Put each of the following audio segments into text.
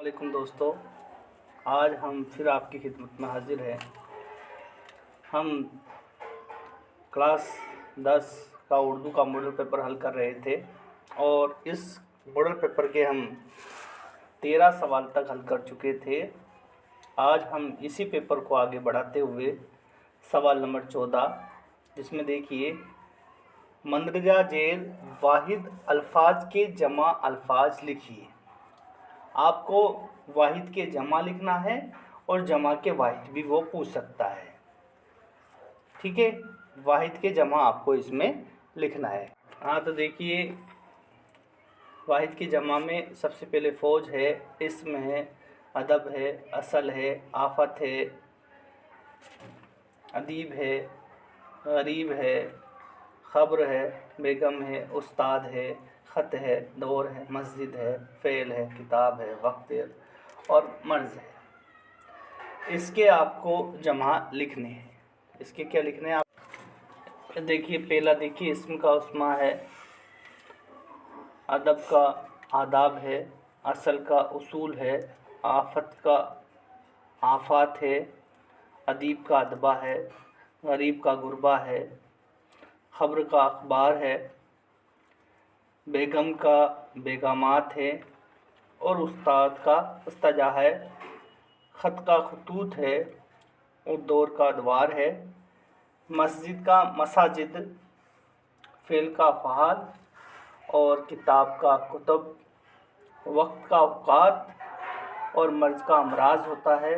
वालेकुम दोस्तों, आज हम फिर आपकी खिदमत में हाजिर हैं। हम क्लास 10 का उर्दू का मॉडल पेपर हल कर रहे थे और इस मॉडल पेपर के हम 13 सवाल तक हल कर चुके थे। आज हम इसी पेपर को आगे बढ़ाते हुए सवाल नंबर 14, जिसमें देखिए, मंदरजा जेल वाहिद अल्फाज के जमा अल्फाज लिखिए। आपको वाहिद के जमा लिखना है और जमा के वाहिद भी वो पूछ सकता है। ठीक है, वाहिद के जमा आपको इसमें लिखना है। हाँ, तो देखिए, वाहिद की जमा में सबसे पहले फ़ौज है, इस्म है, अदब है, असल है, आफत है, अदीब है, गरीब है, ख़ब्र है, बेगम है, उस्ताद है, ख़त है, दौर है, मस्जिद है, फ़ेल है, किताब है, वक्त है और मर्ज़ है। इसके आपको जमा लिखने हैं। इसके क्या लिखने हैं आप देखिए। पहला देखिए, इस्म का उस्मा है, अदब का आदाब है, असल का उसूल है, आफत का आफात है, अदीब का अदबा है, गरीब का गुरबा है, ख़ब्र का अखबार है, बेगम का बेगमात है और उस्ताद का उस्तजा है, ख़त का खतूत है और दौर का अदवार है, मस्जिद का मसाजिद, फ़ेल का फ़आल और किताब का कुतुब, वक्त का औक़ात और मर्ज़ का अमराज होता है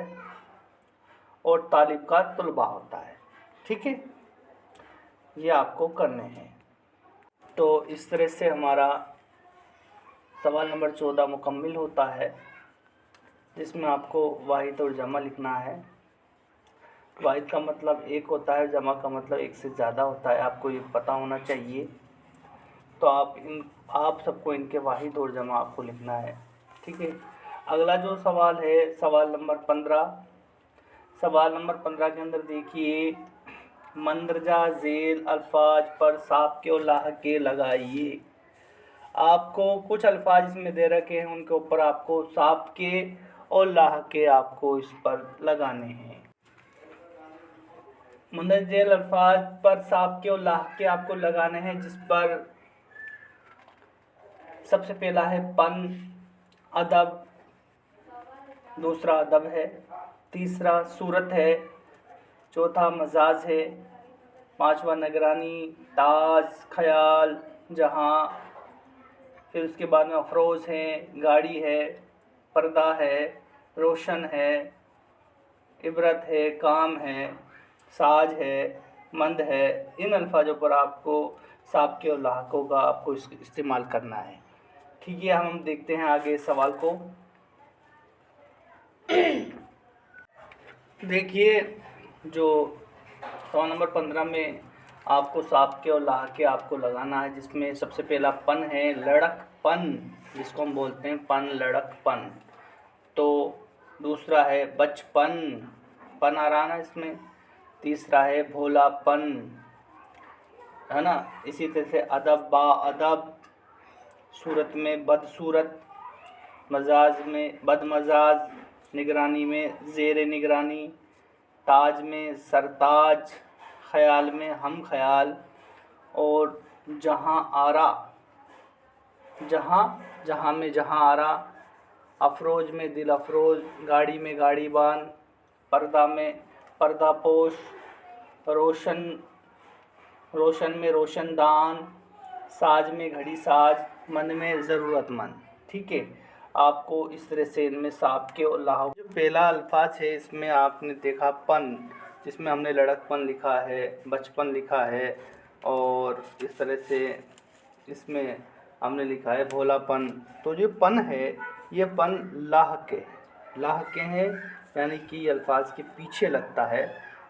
और तालिब का तलबा होता है। ठीक है, ये आपको करने हैं। तो इस तरह से हमारा सवाल नंबर 14 मुकम्मिल होता है, जिसमें आपको वाहिद और जमा लिखना है। वाहिद का मतलब एक होता है, जमा का मतलब एक से ज़्यादा होता है। आपको ये पता होना चाहिए। तो आप सबको इनके वाहिद और जमा आपको लिखना है। ठीक है, अगला जो सवाल है, सवाल नंबर 15। सवाल नंबर 15 के अंदर देखिए, मंदरजा झेल अल्फाज पर साफ के और लाह के लगाइए। आपको कुछ अल्फाज इसमें दे रखे हैं, उनके ऊपर आपको साफ के और लाह के आपको इस पर लगाने हैं। मंदरजा झेल अल्फाज पर साफ के और लाह के आपको लगाने हैं, जिस पर सबसे पहला है पन, अदब, दूसरा अदब है, तीसरा सूरत है, चौथा मजाज है, पांचवा निगरानी, ताज, ख्याल, जहां, फिर उसके बाद में अफरोज़ हैं, गाड़ी है, पर्दा है, रोशन है, इबरत है, काम है, साज है, मंद है। इन अल्फाजों पर आपको साब के और लाहकों का आपको इस्तेमाल करना है। ठीक है, हम देखते हैं आगे सवाल को। देखिए, जो सवाल नंबर 15 में आपको साब के और लाह के आपको लगाना है, जिसमें सबसे पहला पन है, लड़कपन, जिसको हम बोलते हैं पन, लड़कपन। तो दूसरा है बचपन, पन आ रहा ना इसमें। तीसरा है भोलापन, है ना। इसी तरह से अदब, बा अदब, सूरत में बदसूरत, मजाज में बदमजाज, निगरानी में ज़ेर निगरानी, ताज में सरताज, ख़याल में हम ख़याल और जहाँ आरा, जहाँ में जहाँ आरा, अफरोज में दिल अफरोज, गाड़ी में गाड़ीबान, पर्दा में पर्दापोश, रोशन में रोशनदान, साज में घड़ी साज, मन में ज़रूरतमंद। ठीक है, आपको इस तरह से इनमें साब के और लाह। जो पहला अल्फाज है, इसमें आपने देखा पन, जिसमें हमने लड़कपन लिखा है, बचपन लिखा है और इस तरह से इसमें हमने लिखा है भोलापन। तो जो पन है, ये पन लाह के हैं, यानी कि अल्फाज के पीछे लगता है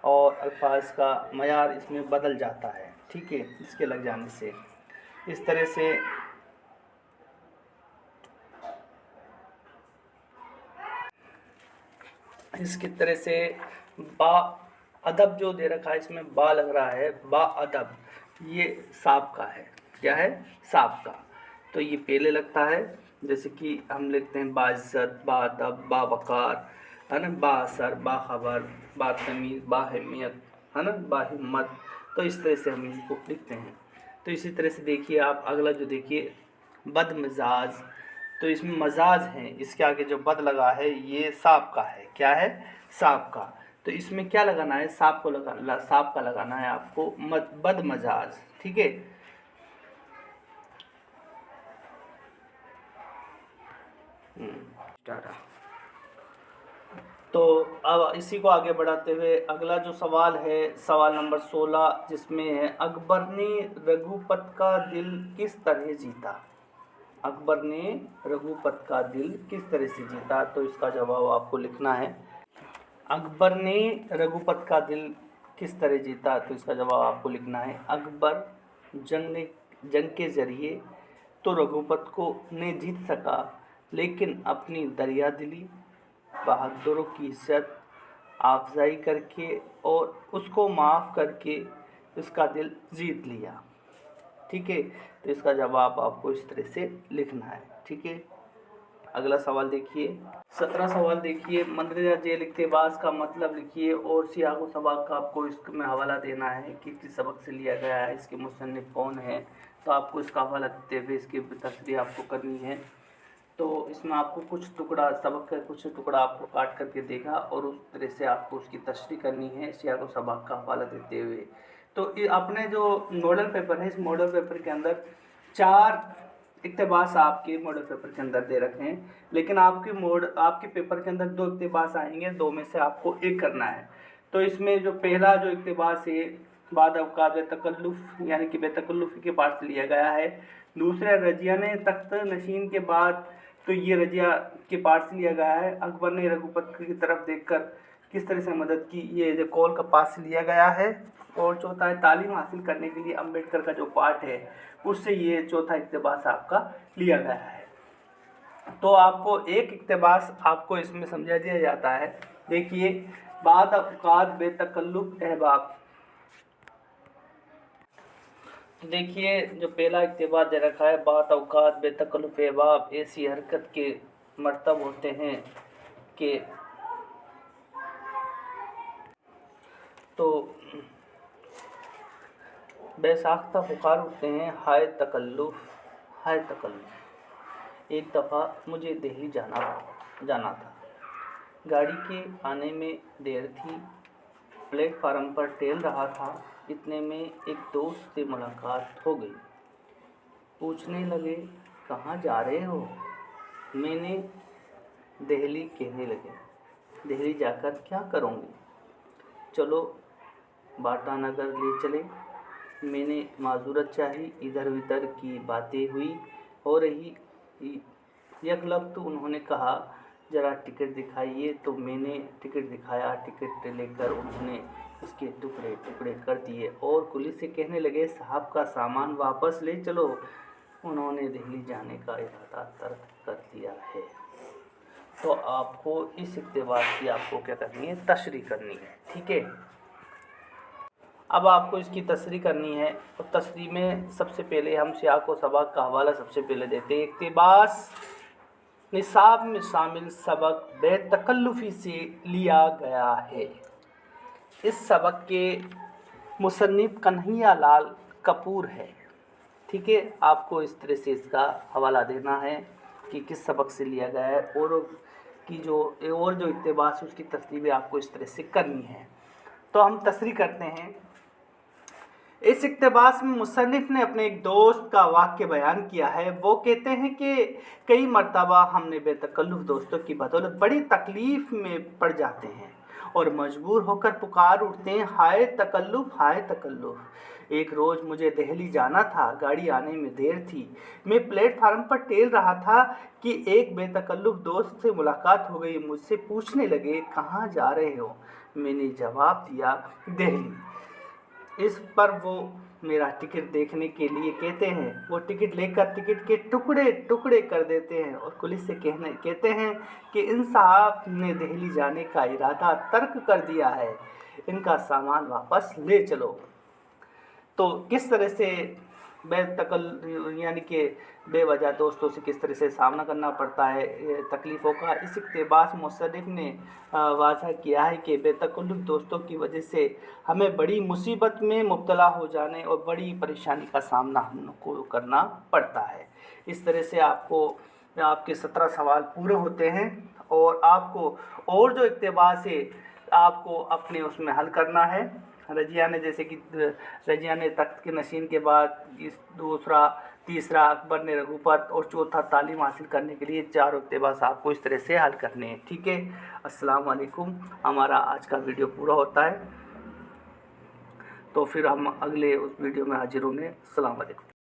और अल्फाज का मयार इसमें बदल जाता है। ठीक है, इसके लग जाने से इस तरह से इसकी तरह से बा अदब जो दे रखा है, इसमें बा लग रहा है, बा अदब, ये साब का है। क्या है? साब का। तो ये पहले लगता है जैसे कि हम लिखते हैं बाइज़्ज़त, बाअदब, बावक़ार, है ना, बाअसर, बाख़बर, बातमीज़, बाअहमियत, है ना, बाहिम्मत। तो इस तरह से हम इनको लिखते हैं। तो इसी तरह से देखिए आप अगला जो देखिए बदमिज़ाज, तो इसमें मजाज है, इसके आगे जो बद लगा है ये साप का है। क्या है? साप का। तो इसमें क्या लगाना है? साप को साप का लगाना है आपको बदमजाज। ठीक है। टाटा। तो अब इसी को आगे बढ़ाते हुए अगला जो सवाल है, सवाल नंबर 16, जिसमें है अकबर ने रघुपत का दिल किस तरह जीता। अकबर ने रघुपत का दिल किस तरह से जीता। तो इसका जवाब आपको लिखना है। अकबर ने रघुपत का दिल किस तरह जीता। तो इसका जवाब आपको लिखना है। अकबर जंग के ज़रिए तो रघुपत को ने जीत सका, लेकिन अपनी दरिया दिली, बहादुरों की इज़्ज़त अफ़ज़ाई करके और उसको माफ़ करके उसका दिल जीत लिया। ठीक है। तो इसका जवाब आपको इस तरह से लिखना है। ठीक है। अगला सवाल देखिए, 17 सवाल देखिए, मंदरजा जेल इक़्तिबास का मतलब लिखिए और सियाक़ व सबाक़ का आपको इसमें हवाला देना है कि किस सबक से लिया गया है, इसके मुसन्निफ़ कौन है। तो आपको इसका हवाला देते हुए इसकी तस्रीह आपको करनी है। तो इसमें आपको कुछ टुकड़ा सबक का कुछ टुकड़ा आपको काट करके देगा और उस तरह से आपको उसकी तशरीह करनी है सियाक़ व सबाक़ का हवाला देते हुए। तो ये अपने जो मॉडल पेपर है, इस मॉडल पेपर के अंदर 4 इक़्तिबास आपके मॉडल पेपर के अंदर दे रखे हैं, लेकिन आपके पेपर के अंदर 2 इक़्तिबास आएंगे, 2 में से आपको एक करना है। तो इसमें जो पहला जो इक़्तिबास है बाद अवकात बेतकल्लुफ़ यानी कि बेतकल्लुफ़ी के पास से लिया गया है। दूसरा रजिया ने तख्त नशीन के बाद, तो ये रजिया के पास से लिया गया है। अकबर ने रघुपत की तरफ देखकर किस तरह से मदद की, ये जो कौल का पास से लिया गया है। और चौथा है तालीम हासिल करने के लिए अम्बेडकर का जो पाठ है उससे ये चौथा इक़्तिबास आपका लिया गया है। तो आपको एक इक़्तिबास आपको इसमें समझा दिया जाता है। देखिए, बाद अवकात बेतकल्लुफ़ अहबाब। तो देखिए जो पहला इक़्तिबास दे रखा है, बाद अवकात बेतकल्लुफ़ अहबाब ऐसी हरकत के मरतब होते हैं कि तो बेसाख्ता पुकार उठते हैं, हाय तकल्लुफ़, हाय तकल्लुफ़। एक दफ़ा मुझे दिल्ली जाना था। गाड़ी के आने में देर थी। प्लेटफार्म पर टहल रहा था, इतने में एक दोस्त से मुलाकात हो गई। पूछने लगे, कहाँ जा रहे हो? मैंने दिल्ली कहने लगे। दिल्ली जाकर क्या करोगे? चलो बाटा नगर ले चले। मैंने माजूरत चाही, इधर उधर की बातें हो रही। यकलख्त उन्होंने कहा, ज़रा टिकट दिखाइए। तो मैंने टिकट दिखाया। टिकट लेकर उन्होंने उसके टुकड़े टुकड़े कर दिए और पुलिस से कहने लगे, साहब का सामान वापस ले चलो। उन्होंने दिल्ली जाने का इरादा तर्क कर दिया है। तो आपको इस इक़्तिबास की आपको क्या करनी है? तशरीह करनी है। ठीक है। अब आपको इसकी तशरीह करनी है और तशरीह में सबसे पहले हम सियाक़ व सबाक़ का हवाला सबसे पहले देते हैं। इक़्तिबास निसाब में शामिल सबक बेतकल्लुफ़ी से लिया गया है। इस सबक के मुसन्निफ़ कन्हैया लाल कपूर है। ठीक है। आपको इस तरह से इसका हवाला देना है कि किस सबक से लिया गया है और जो इक़्तिबास उसकी तशरीह भी आपको इस तरह से करनी है। तो हम तशरीह करते हैं। इस इक़्तिबास में मुसन्निफ़ ने अपने एक दोस्त का वाक़या बयान किया है। वो कहते हैं कि कई मरतबा हमने बेतकल्लुफ़ दोस्तों की बदौलत बड़ी तकलीफ़ में पड़ जाते हैं और मजबूर होकर पुकार उठते हैं, हाय तकल्लुफ़, हाय तकल्लुफ़। एक रोज़ मुझे दिल्ली जाना था, गाड़ी आने में देर थी। मैं प्लेटफार्म पर टहल रहा था कि एक बेतकल्लुफ़ दोस्त से मुलाकात हो गई। मुझसे पूछने लगे, कहाँ जा रहे हो? मैंने जवाब दिया, दिल्ली। इस पर वो मेरा टिकट देखने के लिए कहते हैं। वो टिकट लेकर टिकट के टुकड़े टुकड़े कर देते हैं और पुलिस से कहते हैं कि इन साहब ने दिल्ली जाने का इरादा तर्क कर दिया है, इनका सामान वापस ले चलो। तो किस तरह से यानी कि बेवजह दोस्तों से किस तरह से सामना करना पड़ता है तकलीफ़ों का। इस इक़्तिबास मुसन्निफ़ ने वाज़ह किया है कि बेतकल्लुफ़ दोस्तों की वजह से हमें बड़ी मुसीबत में मुब्तला हो जाने और बड़ी परेशानी का सामना हमको करना पड़ता है। इस तरह से आपके 17 सवाल पूरे होते हैं और आपको और जो इक़्तिबास है आपको अपने उसमें हल करना है। रजिया ने जैसे कि रजिया ने तख्त के नशीन के बाद इस दूसरा, तीसरा अकबर ने रघुपत और चौथा तालीम हासिल करने के लिए 4 इक़्तिबास आपको इस तरह से हल करने हैं। ठीक है, अस्सलाम वालेकुम। हमारा आज का वीडियो पूरा होता है, तो फिर हम अगले उस वीडियो में हाजिर होंगे। अस्सलाम वालेकुम।